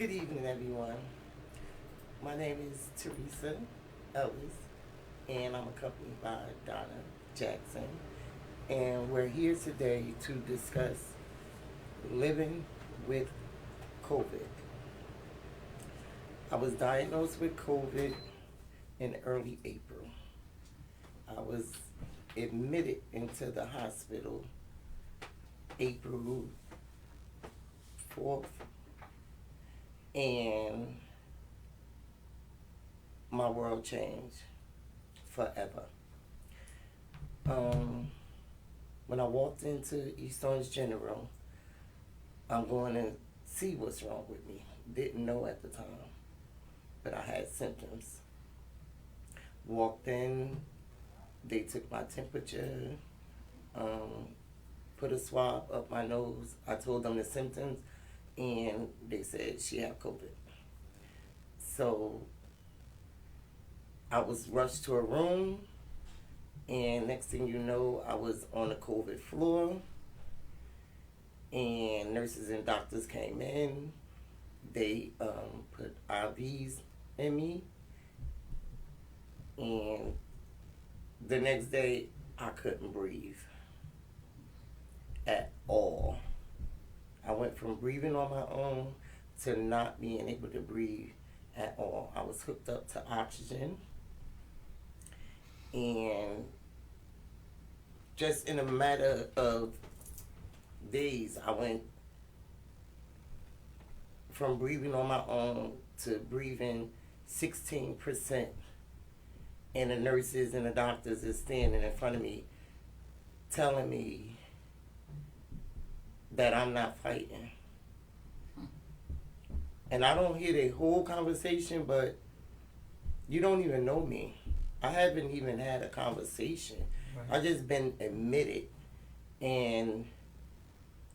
Good evening, everyone. My name is Theresa Ellis, and I'm accompanied by Donna Jackson. And we're here today to discuss living with COVID. I was diagnosed with COVID in early April. I was admitted into the hospital April 4th, and my world changed forever. Um, when I walked into East Orange General, I'm going to see what's wrong with me. Didn't know at the time, but I had symptoms. Walked in, they took my temperature, um, put a swab up my nose. I told them the symptoms, and they said she had COVID. So I was rushed to a room, and next thing you know, I was on the COVID floor, and nurses and doctors came in. They put IVs in me, and the next day, I couldn't breathe at all. I went from breathing on my own to not being able to breathe at all. I was hooked up to oxygen, and just in a matter of days, I went from breathing on my own to breathing 16%, and the nurses and the doctors is standing in front of me telling me that I'm not fighting. And I don't hear the whole conversation, but you don't even know me. I haven't even had a conversation. Right. I just been admitted, and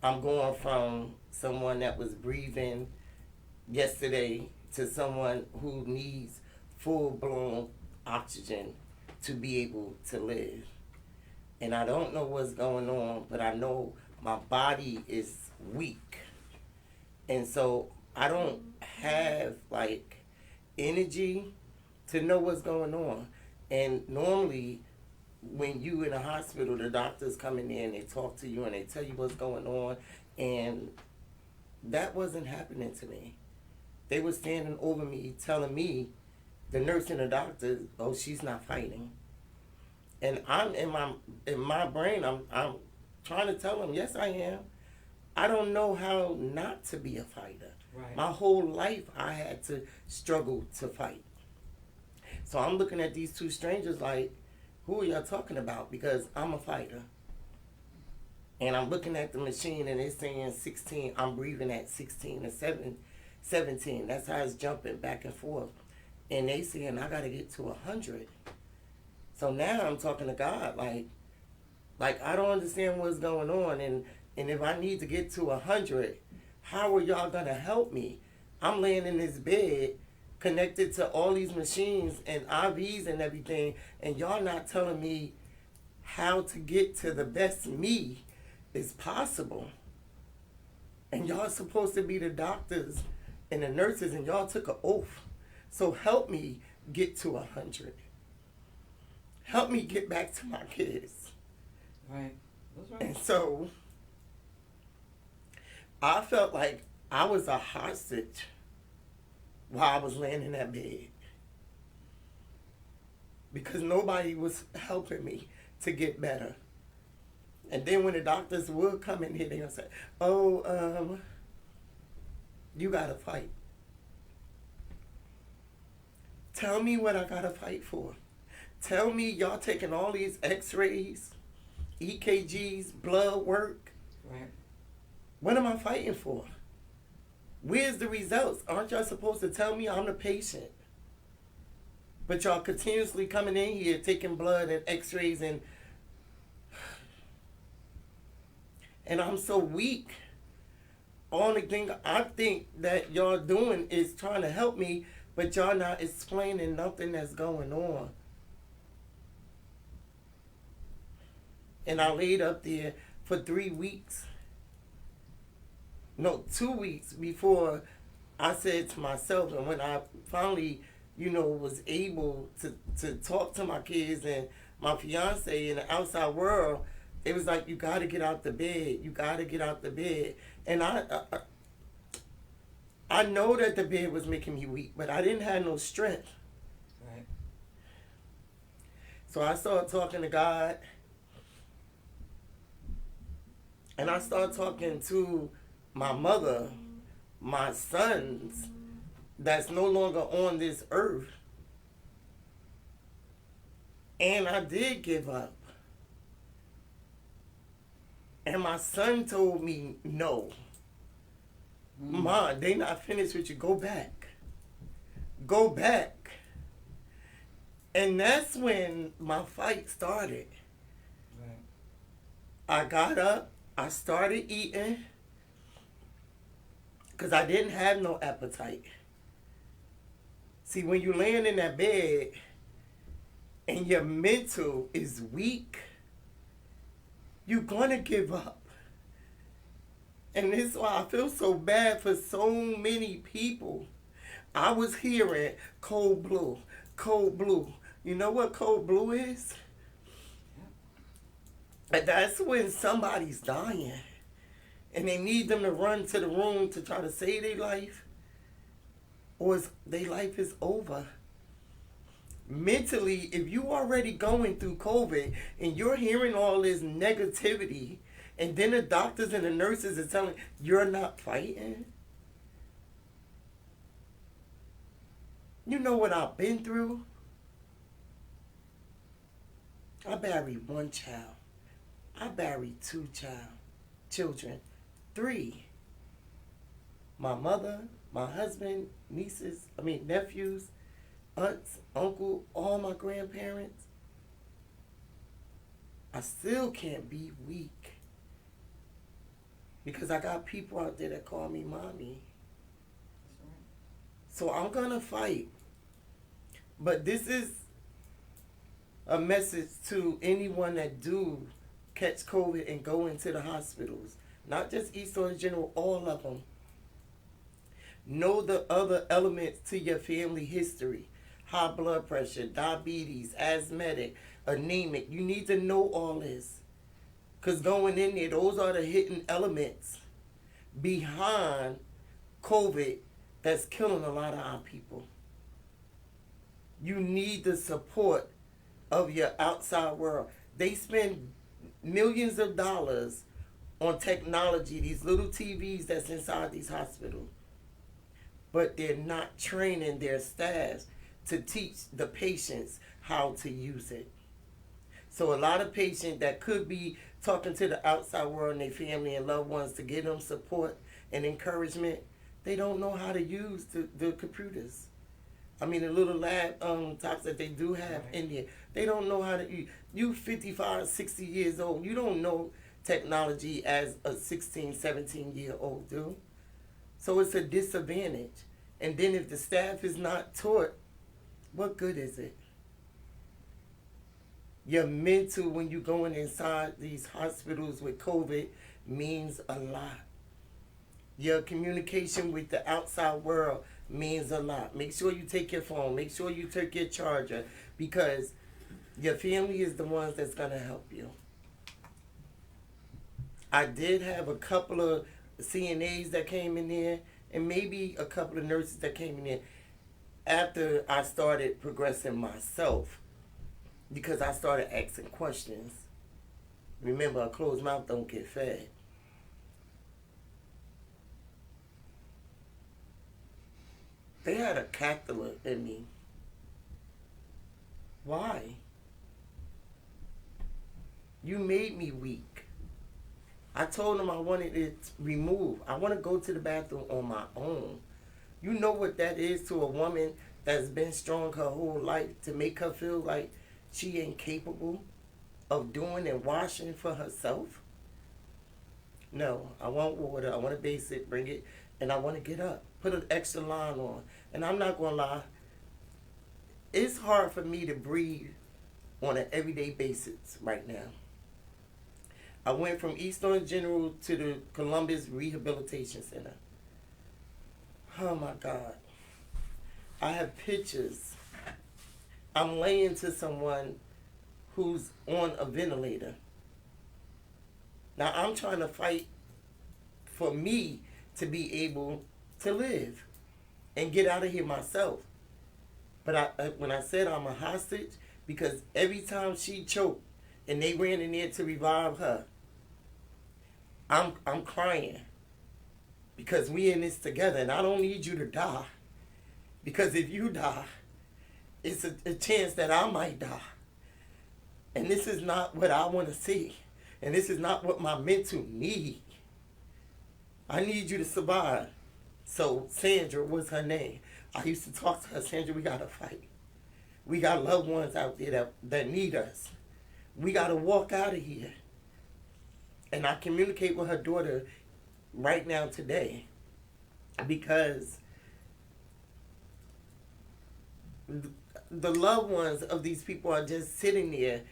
I'm going from someone that was breathing yesterday to someone who needs full blown oxygen to be able to live. And I don't know what's going on, but I know my body is weak. And so I don't have like energy to know what's going on. And normally when you in a hospital, the doctors come in there and they talk to you and they tell you what's going on, and that wasn't happening to me. They were standing over me telling me, the nurse and the doctor, oh, she's not fighting. And I'm in my brain, I'm trying to tell them, yes, I am. I don't know how not to be a fighter. Right. My whole life, I had to struggle to fight. So I'm looking at these two strangers like, who are y'all talking about? Because I'm a fighter. And I'm looking at the machine and it's saying 16. I'm breathing at 16 and 17. That's how it's jumping back and forth. And they saying I got to get to 100. So now I'm talking to God like I don't understand what's going on, and if I need to get to 100, how are y'all gonna help me? I'm laying in this bed connected to all these machines and IVs and everything, and y'all not telling me how to get to the best me is possible. And y'all supposed to be the doctors and the nurses, and y'all took an oath. So help me get to 100. Help me get back to my kids. Right. That's right. And so I felt like I was a hostage while I was laying in that bed, because nobody was helping me to get better. And then when the doctors would come in here, they would say, oh, you gotta fight. Tell me what I gotta fight for. Tell me y'all taking all these x-rays, EKGs, blood work. Right. What am I fighting for? Where's the results? Aren't y'all supposed to tell me I'm the patient? But y'all continuously coming in here taking blood and x-rays, and I'm so weak. Only thing I think that y'all doing is trying to help me, but y'all not explaining nothing that's going on. And I laid up there for 3 weeks. No, 2 weeks before I said to myself, and when I finally, was able to talk to my kids and my fiance in the outside world, it was like, you got to get out the bed. You got to get out the bed. And I know that the bed was making me weak, but I didn't have no strength. Right. So I started talking to God, and I started talking to my mother, my sons that's no longer on this earth. And I did give up. And my son told me, no. Mom, they not finished with you. Go back. Go back. And that's when my fight started. Right. I got up. I started eating. Because I didn't have no appetite. See, when you're laying in that bed and your mental is weak, you're going to give up. And this is why I feel so bad for so many people. I was hearing cold blue, cold blue. You know what cold blue is? And that's when somebody's dying and they need them to run to the room to try to save their life, or their life is over. Mentally, if you already going through COVID and you're hearing all this negativity, and then the doctors and the nurses are telling you're not fighting. You know what I've been through? I buried one child. I buried two children. 3. My mother, my husband, nephews, aunts, uncle, all my grandparents. I still can't be weak. Because I got people out there that call me mommy. So I'm going to fight. But this is a message to anyone that do catch COVID and go into the hospitals. Not just East Orange General, all of them. Know the other elements to your family history. High blood pressure, diabetes, asthmatic, anemic. You need to know all this. Because going in there, those are the hidden elements behind COVID that's killing a lot of our people. You need the support of your outside world. They spend millions of dollars on technology, these little TVs that's inside these hospitals. But they're not training their staffs to teach the patients how to use it. So a lot of patients that could be talking to the outside world and their family and loved ones to give them support and encouragement, they don't know how to use the computers. The little laptops that they do have in there. They don't know how to use. You 55, 60 years old. You don't know technology as a 16, 17-year-old do. So it's a disadvantage. And then if the staff is not taught, what good is it? Your mental, when you're going inside these hospitals with COVID, means a lot. Your communication with the outside world means a lot. Make sure you take your phone. Make sure you take your charger, because your family is the ones that's going to help you. I did have a couple of CNAs that came in there, and maybe a couple of nurses that came in there after I started progressing myself, because I started asking questions. Remember, a closed mouth don't get fed. They had a catheter in me. Why? You made me weak. I told them I wanted it removed. I want to go to the bathroom on my own. You know what that is to a woman that's been strong her whole life, to make her feel like she ain't capable of doing and washing for herself? No, I want water. I want a basic, bring it, and I want to get up. Put an extra line on. And I'm not going to lie, it's hard for me to breathe on an everyday basis right now. I went from East Orange General to the Columbus Rehabilitation Center. Oh my God. I have pictures. I'm laying to someone who's on a ventilator. Now I'm trying to fight for me to be able to live and get out of here myself. But when I said I'm a hostage, because every time she choked and they ran in there to revive her, I'm crying because we in this together, and I don't need you to die. Because if you die, it's a chance that I might die. And this is not what I want to see. And this is not what my mental need. I need you to survive. So Sandra was her name. I used to talk to her, Sandra, we got to fight. We got loved ones out there that need us. We got to walk out of here. And I communicate with her daughter right now today because the loved ones of these people are just sitting there.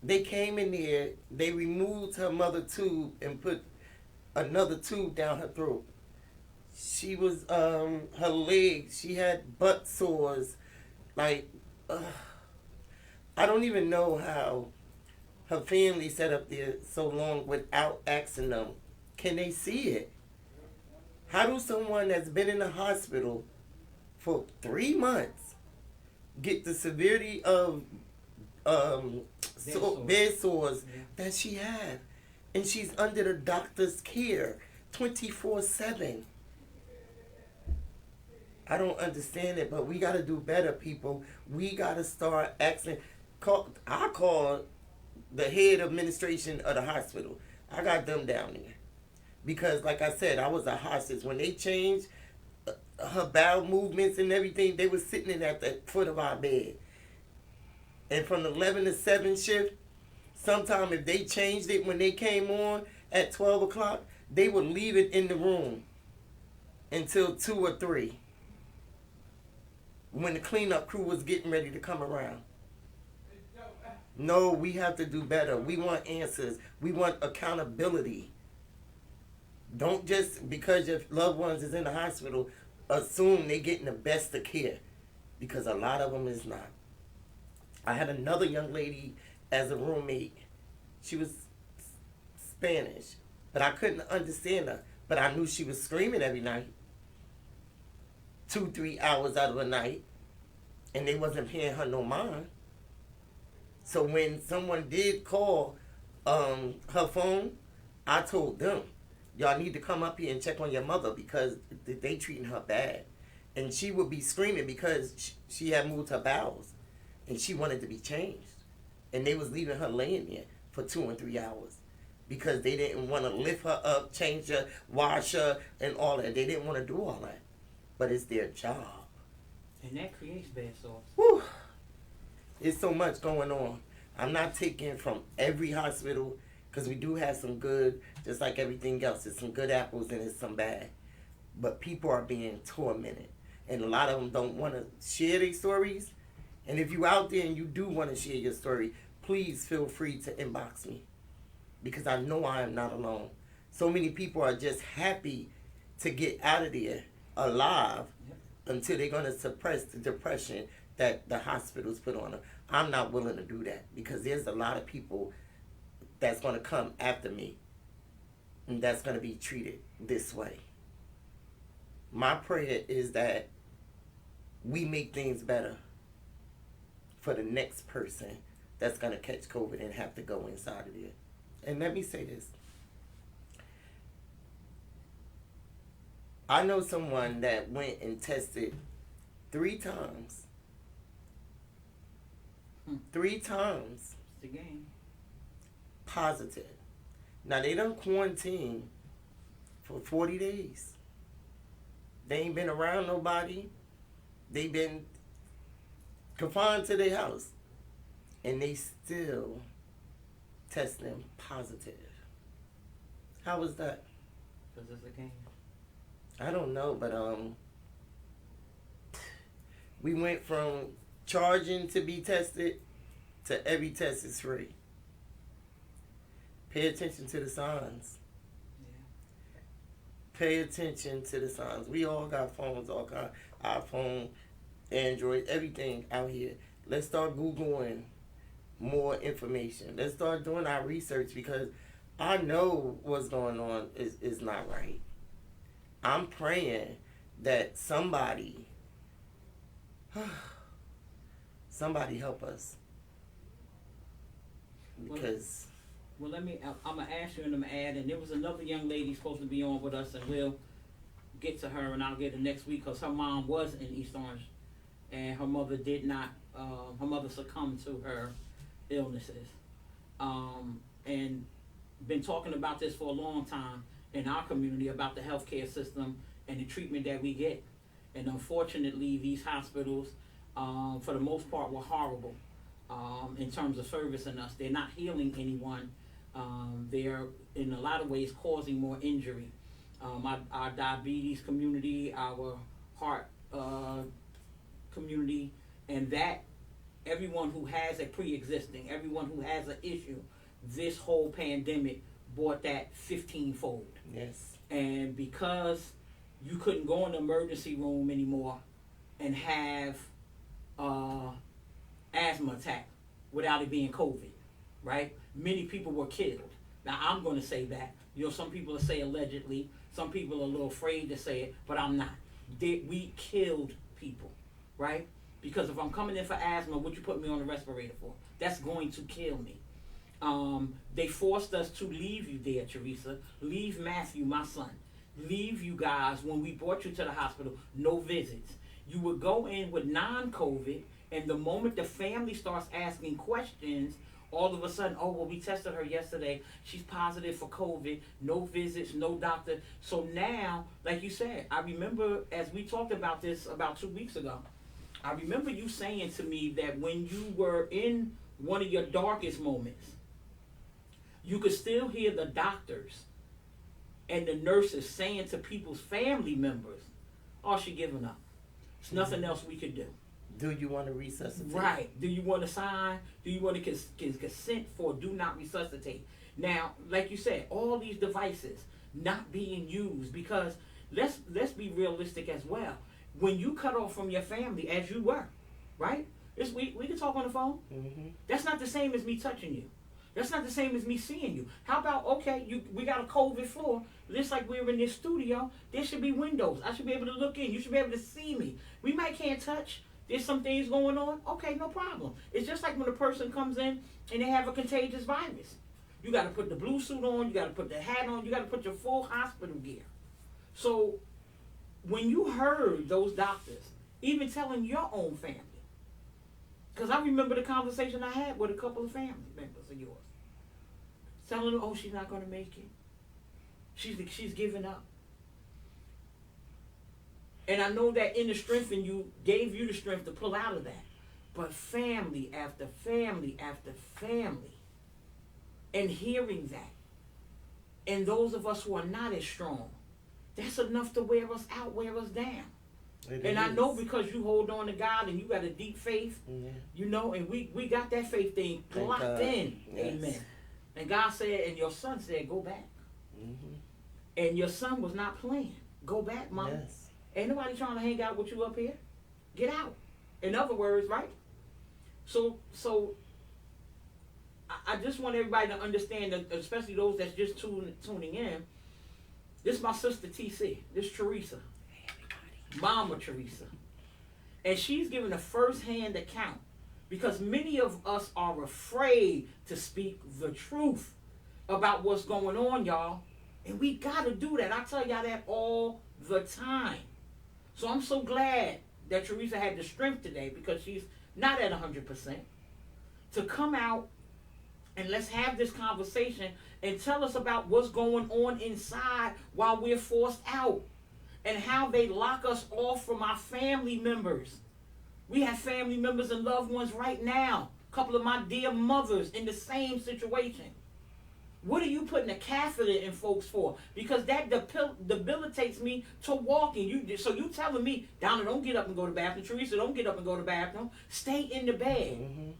They came in there, they removed her mother tube and put another tube down her throat. She was, her legs, she had butt sores. Like, I don't even know how her family sat up there so long without asking them, can they see it? How do someone that's been in the hospital for 3 months get the severity of bed sores that she had? And she's under the doctor's care 24/7. I don't understand it, but we got to do better, people. We got to start asking. I call the head administration of the hospital. I got them down there. Because, like I said, I was a hostage. When they changed her bowel movements and everything, they were sitting at the foot of our bed. And from the 11 to 7 shift, sometime if they changed it when they came on at 12 o'clock, they would leave it in the room until 2 or 3 when the cleanup crew was getting ready to come around. No, we have to do better. We want answers. We want accountability. Don't just because your loved ones is in the hospital, assume they're getting the best of care. Because a lot of them is not. I had another young lady as a roommate. She was Spanish. But I couldn't understand her. But I knew she was screaming every night. 2-3 hours out of the night. And they wasn't paying her no mind. So when someone did call her phone, I told them, y'all need to come up here and check on your mother because they treating her bad. And she would be screaming because she had moved her bowels. And she wanted to be changed. And they was leaving her laying there for 2 and 3 hours. Because they didn't want to lift her up, change her, wash her, and all that. They didn't want to do all that. But it's their job. And that creates bad sores. Whew. There's so much going on. I'm not taking from every hospital because we do have some good, just like everything else. There's some good apples and there's some bad. But people are being tormented. And a lot of them don't want to share their stories. And if you out there and you do want to share your story, please feel free to inbox me. Because I know I am not alone. So many people are just happy to get out of there alive until they're going to suppress the depression that the hospitals put on them. I'm not willing to do that because there's a lot of people that's going to come after me and that's going to be treated this way. My prayer is that we make things better for the next person that's going to catch COVID and have to go inside of there. And let me say this. I know someone that went and tested 3 times. 3 times. It's the game. Positive. Now they done quarantine for 40 days. They ain't been around nobody. They been confined to their house. And they still testing positive. How was that? Because it's a game. I don't know, but we went from charging to be tested to every test is free. Pay attention to the signs. Yeah. Pay attention to the signs. We all got phones, all kind, iPhone, Android, everything out here. Let's start Googling more information. Let's start doing our research because I know what's going on is not right. I'm praying that somebody help us because Well, I'm going to ask you and I'm going to add, and there was another young lady supposed to be on with us, and we'll get to her, and I'll get her next week, because her mom was in East Orange, and her mother did not, her mother succumbed to her illnesses. And been talking about this for a long time in our community about the healthcare system and the treatment that we get. And unfortunately, these hospitals, for the most part, were horrible in terms of servicing us. They're not healing anyone. They're, in a lot of ways, causing more injury. Our diabetes community, our heart community, and that everyone who has a pre-existing, everyone who has an issue, this whole pandemic brought that 15-fold. yes, And because you couldn't go in the emergency room anymore and have asthma attack without it being COVID, right? Many people were killed. Now, I'm going to say that. You know, some people will say allegedly. Some people are a little afraid to say it, but I'm not. We killed people, right? Because if I'm coming in for asthma, what you put me on the respirator for? That's going to kill me. They forced us to leave you there, Theresa. Leave Matthew, my son. Leave you guys when we brought you to the hospital. No visits. You would go in with non-COVID, and the moment the family starts asking questions, all of a sudden, oh, well, we tested her yesterday. She's positive for COVID. No visits, no doctor. So now, like you said, I remember as we talked about this about 2 weeks ago, I remember you saying to me that when you were in one of your darkest moments, you could still hear the doctors and the nurses saying to people's family members, oh, she giving up. There's nothing else we could do. do you want to resuscitate? Right. Do you want to sign? Do you want to consent for do not resuscitate? Now, like you said, all these devices not being used because let's be realistic as well. When you cut off from your family, as you were, right? We can talk on the phone. Mm-hmm. That's not the same as me touching you. That's not the same as me seeing you. How about, okay, we got a COVID floor, just like we're in this studio, there should be windows. I should be able to look in. You should be able to see me. We might can't touch. There's some things going on. Okay, no problem. It's just like when a person comes in and they have a contagious virus. You got to put the blue suit on. You got to put the hat on. You got to put your full hospital gear. So when you heard those doctors even telling your own family, because I remember the conversation I had with a couple of family members of yours, telling them, oh, she's not going to make it. She's giving up. And I know that inner strength in you gave you the strength to pull out of that. But family after family after family, and hearing that, and those of us who are not as strong, that's enough to wear us out, wear us down. I know because you hold on to God and you got a deep faith, you know, and we got that faith thing locked in. Yes. Amen. And God said, and your son said, go back. Mm-hmm. And your son was not playing. Go back, Mom. Yes. Ain't nobody trying to hang out with you up here. Get out. In other words, right? So I just want everybody to understand, that, especially those that's just tuning in, this is my sister TC. This is Theresa. Mama Theresa. And she's giving a first-hand account because many of us are afraid to speak the truth about what's going on, y'all. And we got to do that. I tell y'all that all the time. So I'm so glad that Theresa had the strength today because she's not at 100% to come out and let's have this conversation and tell us about what's going on inside while we're forced out and how they lock us off from our family members. We have family members and loved ones right now. A couple of my dear mothers in the same situation. What are you putting a catheter in folks for? Because that debilitates me to walking. So you telling me, Donna, don't get up and go to the bathroom. Theresa, don't get up and go to the bathroom. Stay in the bed. Mm-hmm.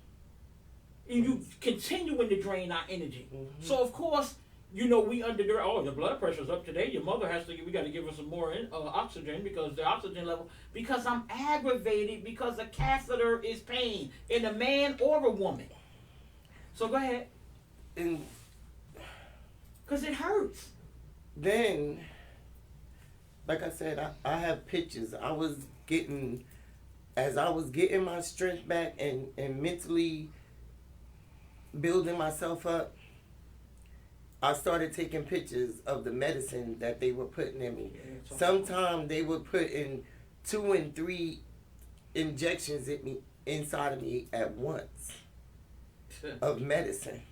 And you continuing to drain our energy. Mm-hmm. So, of course, You know, we under there. Oh, the blood pressure's up today. Your mother has to. We got to give her some more oxygen because the oxygen level. Because I'm aggravated because a catheter is pain in a man or a woman. So go ahead. And Because it hurts. then, like I said, I have pictures. As I was getting my strength back and mentally building myself up, I started taking pictures of the medicine that they were putting in me. Yeah, Sometimes they would put in 2 and 3 injections inside of me at once of medicine.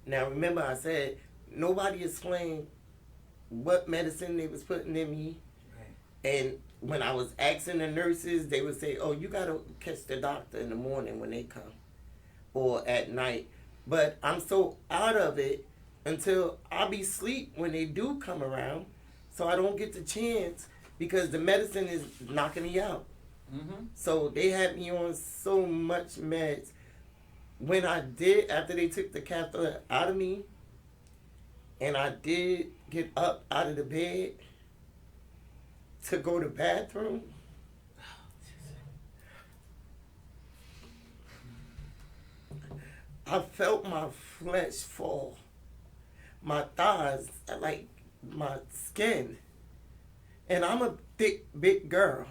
Now remember I said nobody explained what medicine they was putting in me. Right. And when I was asking the nurses, they would say, oh, you gotta catch the doctor in the morning when they come or at night. But I'm so out of it until I be asleep when they do come around, so I don't get the chance because the medicine is knocking me out. Mm-hmm. So they had me on so much meds. When I did, after they took the catheter out of me, and I did get up out of the bed to go to the bathroom, I felt my flesh fall. My thighs, like my skin. And I'm a thick, big girl.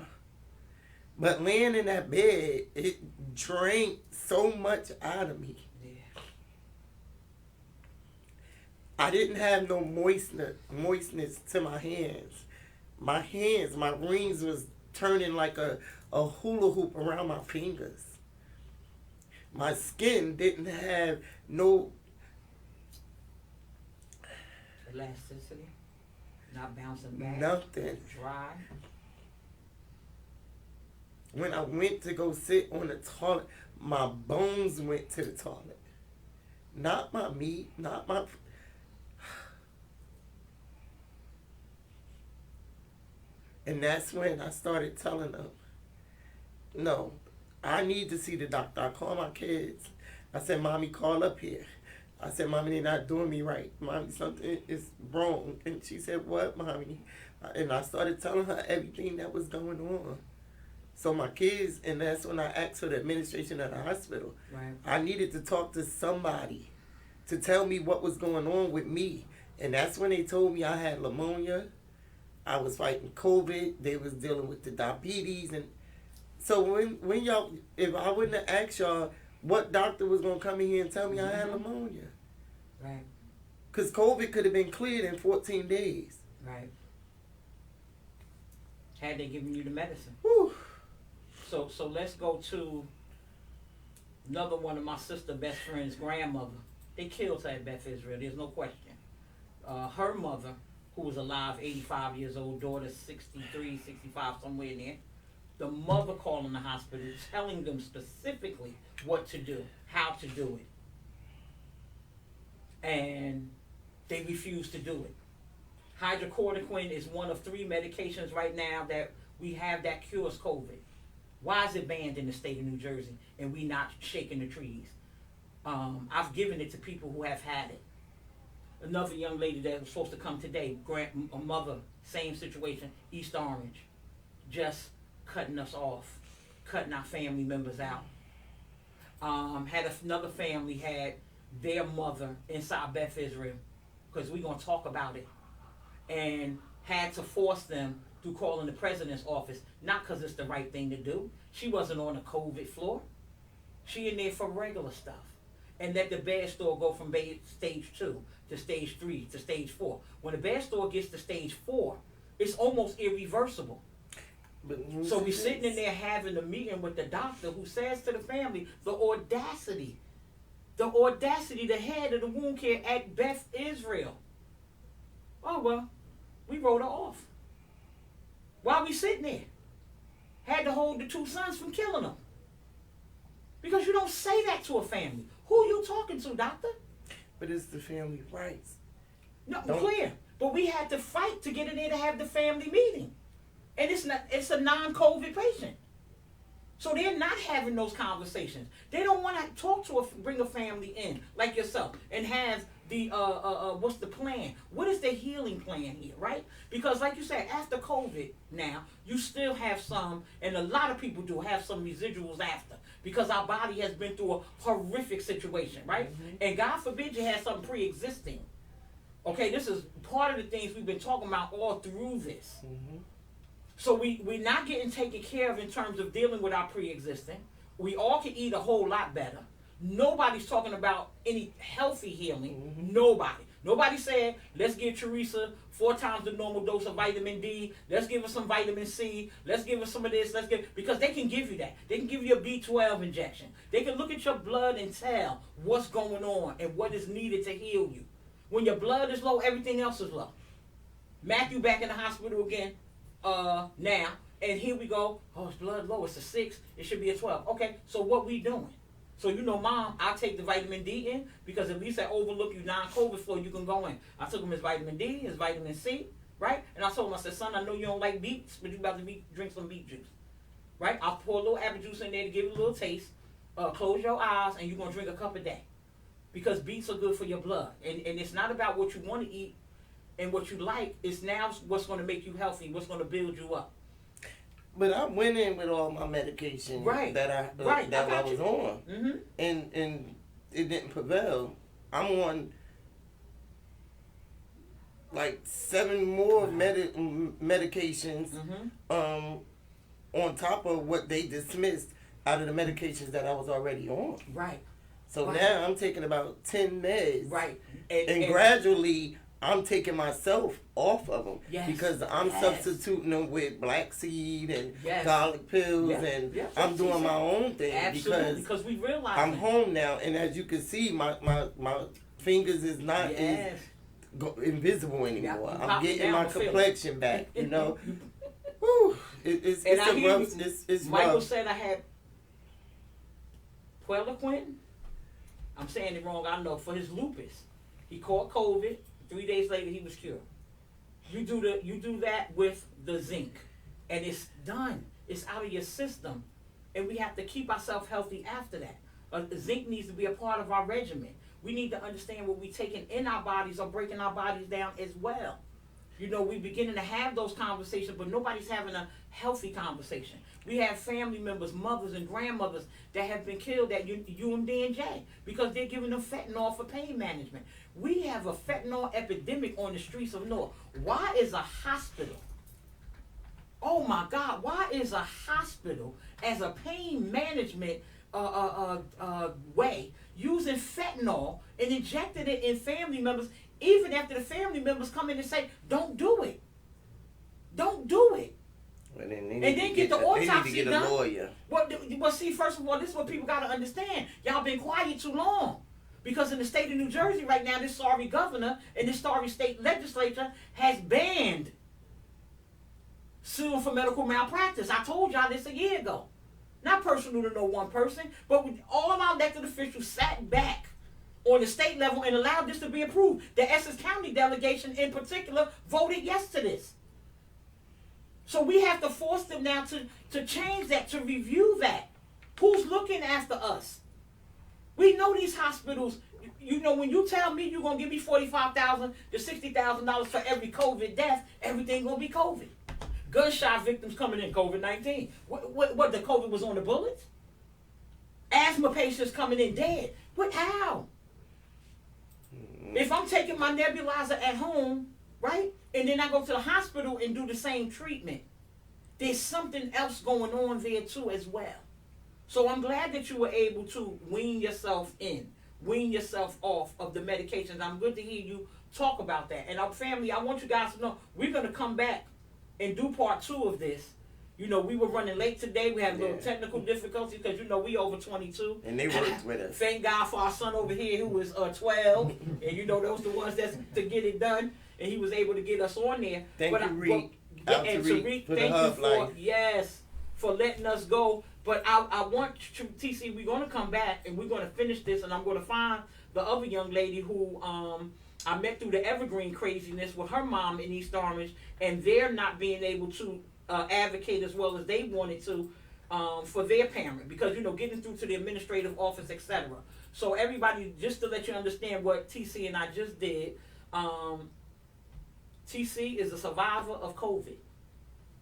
But laying in that bed, it drank so much out of me. Yeah. I didn't have no moistness to my hands. My rings was turning like a hula hoop around my fingers. My skin didn't have no elasticity, not bouncing back. Nothing. Dry. When I went to go sit on the toilet, my bones went to the toilet. Not my meat, not my... And that's when I started telling them, no, I need to see the doctor. I called my kids. I said, Mommy, call up here. I said, Mommy, they're not doing me right. Mommy, something is wrong. And she said, what, Mommy? And I started telling her everything that was going on. So my kids, and that's when I asked for the administration of the hospital. Right. I needed to talk to somebody to tell me what was going on with me. And that's when they told me I had pneumonia. I was fighting COVID. They was dealing with the diabetes. And so when y'all, if I wouldn't have asked y'all, what doctor was going to come in here and tell me I had pneumonia? Right. Because COVID could have been cleared in 14 days. Right. Had they given you the medicine? Whew. So let's go to another one of my sister best friend's grandmother. They killed her at Beth Israel. There's no question. Her mother, who was alive, 85 years old, daughter 63, 65, somewhere in there. The mother calling the hospital, telling them specifically what to do, how to do it. And they refused to do it. Hydrochloroquine is one of 3 medications right now that we have that cures COVID. Why is it banned in the state of New Jersey and we not shaking the trees? I've given it to people who have had it. Another young lady that was supposed to come today, a mother, same situation, East Orange, just cutting us off, cutting our family members out. Another family had their mother inside Beth Israel, because we're going to talk about it, and had to force them through calling the president's office, not because it's the right thing to do. She wasn't on the COVID floor. She in there for regular stuff. And let the bad store go from stage 2 to stage 3 to stage 4. When the bad store gets to stage 4, it's almost irreversible. So we're sitting in there having a meeting with the doctor who says to the family, the audacity, the head of the wound care at Beth Israel. Oh, well, we wrote her off. While we sitting there, had to hold the 2 sons from killing them. Because you don't say that to a family. Who are you talking to, doctor? But it's the family rights. No, clear. But we had to fight to get in there to have the family meeting. And it's a non-COVID patient. So they're not having those conversations. They don't want to talk to bring a family in, like yourself, and have what's the plan? What is the healing plan here, right? Because like you said, after COVID now, you still have some, and a lot of people do have some residuals after, because our body has been through a horrific situation, right? Mm-hmm. And God forbid you had something pre-existing. Okay, this is part of the things we've been talking about all through this. Mm-hmm. So we're not getting taken care of in terms of dealing with our pre-existing. We all can eat a whole lot better. Nobody's talking about any healthy healing. Mm-hmm. Nobody said, let's give Theresa 4 times the normal dose of vitamin D. Let's give her some vitamin C. Let's give her some of this. Because they can give you that. They can give you a B12 injection. They can look at your blood and tell what's going on and what is needed to heal you. When your blood is low, everything else is low. Matthew back in the hospital again now. And here we go. Oh, his blood low. It's a 6. It should be a 12. Okay, so what we doing? So Mom, I take the vitamin D in because at least I overlook you non-COVID flow. You can go in. I took him his vitamin D, his vitamin C, right? And I told him, I said, son, I know you don't like beets, but you about to drink some beet juice, right? I'll pour a little apple juice in there to give it a little taste. Close your eyes, and you're gonna drink a cup a day because beets are good for your blood. And it's not about what you want to eat and what you like. It's now what's going to make you healthy, what's going to build you up. But I went in with all my medication that I was on, mm-hmm. and it didn't prevail. I'm on like 7 more medications, mm-hmm. On top of what they dismissed out of the medications that I was already on. Right. So now I'm taking about 10 meds. Right. And gradually I'm taking myself off of them because I'm substituting them with black seed and garlic pills, and I'm doing my own thing. Absolutely, because we realize I'm home now, and as you can see, my fingers is not invisible anymore. I'm getting my complexion back. You know, whew, it's Michael rough. said I had Queliquin. I'm saying it wrong, I know, for his lupus. He caught COVID. 3 days later, he was cured. You do that with the zinc, and it's done. It's out of your system, and we have to keep ourselves healthy after that. Zinc needs to be a part of our regimen. We need to understand what we're taking in our bodies or breaking our bodies down as well. We're beginning to have those conversations, but nobody's having a healthy conversation. We have family members, mothers and grandmothers that have been killed at UMD&J because they're giving them fentanyl for pain management. We have a fentanyl epidemic on the streets of North. Why is a hospital, oh my God, why is a hospital as a pain management way using fentanyl and injecting it in family members, even after the family members come in and say, don't do it. Don't do it. And then get the autopsy done. A lawyer. Well, see, first of all, this is what people got to understand. Y'all been quiet too long. Because in the state of New Jersey right now, this sorry governor and this sorry state legislature has banned suing for medical malpractice. I told y'all this a year ago. Not personal to no one person, but all our elected officials sat back on the state level and allowed this to be approved. The Essex County delegation in particular voted yes to this. So we have to force them now to change that, to review that. Who's looking after us? We know these hospitals, when you tell me you're going to give me $45,000 to $60,000 for every COVID death, everything going to be COVID. Gunshot victims coming in, COVID-19. What, the COVID was on the bullets? Asthma patients coming in dead. How? If I'm taking my nebulizer at home, right, and then I go to the hospital and do the same treatment, there's something else going on there too as well. So I'm glad that you were able to wean yourself off of the medications. I'm good to hear you talk about that. And our family, I want you guys to know, we're going to come back and do part 2 of this. We were running late today. We had a little technical difficulties because, we over 22. And they worked with us. Thank God for our son over here who was 12. And, those the ones that's to get it done. And he was able to get us on there. Thank you, Reed. And Tariq, thank you for letting us go. But I want TC, we're going to come back and we're going to finish this, and I'm going to find the other young lady who I met through the Evergreen craziness with her mom in East Orange, and they're not being able to advocate as well as they wanted to for their parent because, getting through to the administrative office, etc. So everybody, just to let you understand what TC and I just did, TC is a survivor of COVID,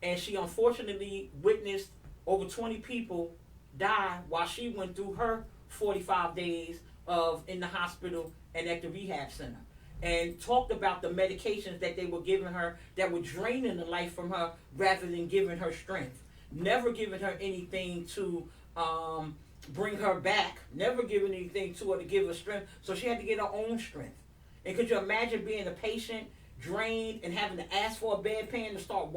and she unfortunately witnessed over 20 people die while she went through her 45 days of in the hospital and at the rehab center, and talked about the medications that they were giving her that were draining the life from her rather than giving her strength. Never giving her anything to bring her back. Never giving anything to her to give her strength. So she had to get her own strength. And could you imagine being a patient, drained, and having to ask for a bedpan to start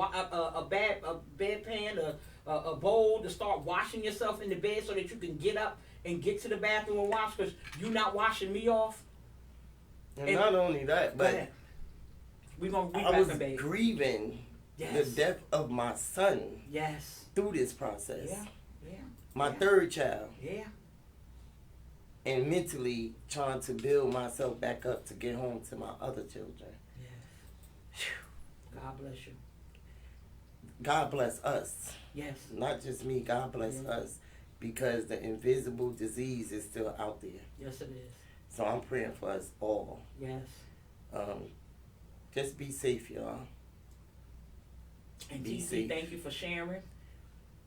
a bowl to start washing yourself in the bed so that you can get up and get to the bathroom and wash because you're not washing me off? And not only that, but we're gonna I was grieving the death of my son. Yes. Through this process. Yeah. My third child. Yeah. And mentally trying to build myself back up to get home to my other children. Yes. God bless you. God bless us. Yes. Not just me. God bless us. Because the invisible disease is still out there. Yes, it is. So I'm praying for us all. Yes. Just be safe, y'all. And be TC, safe. thank you for sharing.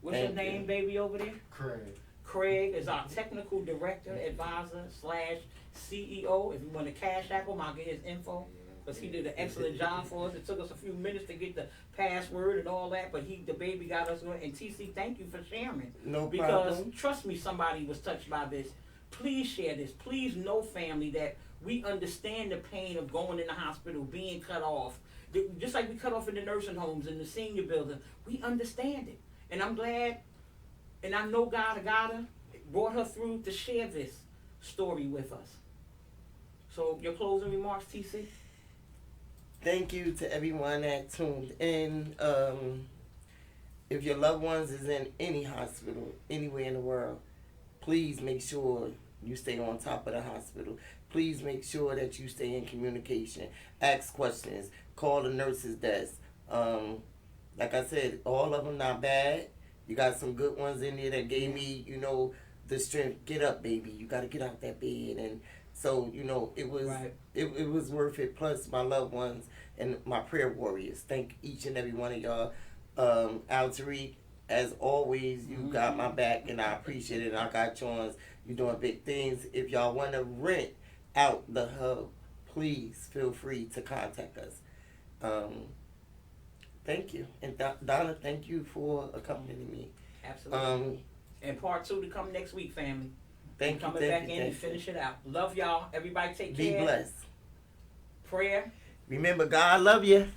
What's your name, baby, over there? Craig. Craig is our technical director, advisor / CEO. If you want to cash app him, I'll get his info. Because he did an excellent job for us. It took us a few minutes to get the password and all that, but the baby got us going. And TC, thank you for sharing. No because problem. Trust me, somebody was touched by this. Please share this. Please know, family, that we understand the pain of going in the hospital, being cut off. Just like we cut off in the nursing homes and the senior building. We understand it. And I'm glad, and I know God brought her through to share this story with us. So, your closing remarks, TC? Thank you to everyone that tuned in. If your loved ones is in any hospital, anywhere in the world, please make sure you stay on top of the hospital. Please make sure that you stay in communication. Ask questions. Call the nurse's desk. Like I said, all of them not bad. You got some good ones in there that gave me, the strength. Get up, baby. You got to get out that bed. And so, it was it was worth it. Plus, my loved ones and my prayer warriors. Thank each and every one of y'all. Al Tariq, as always, you got my back, and I appreciate it. And I got yours. You're doing big things. If y'all want to rent out the hub, please feel free to contact us. Thank you. And Donna, thank you for accompanying me. Absolutely. And part 2 to come next week, family. Thank you. Coming back in and finish it out. Love y'all. Everybody take care. Be blessed. Prayer. Remember, God love you.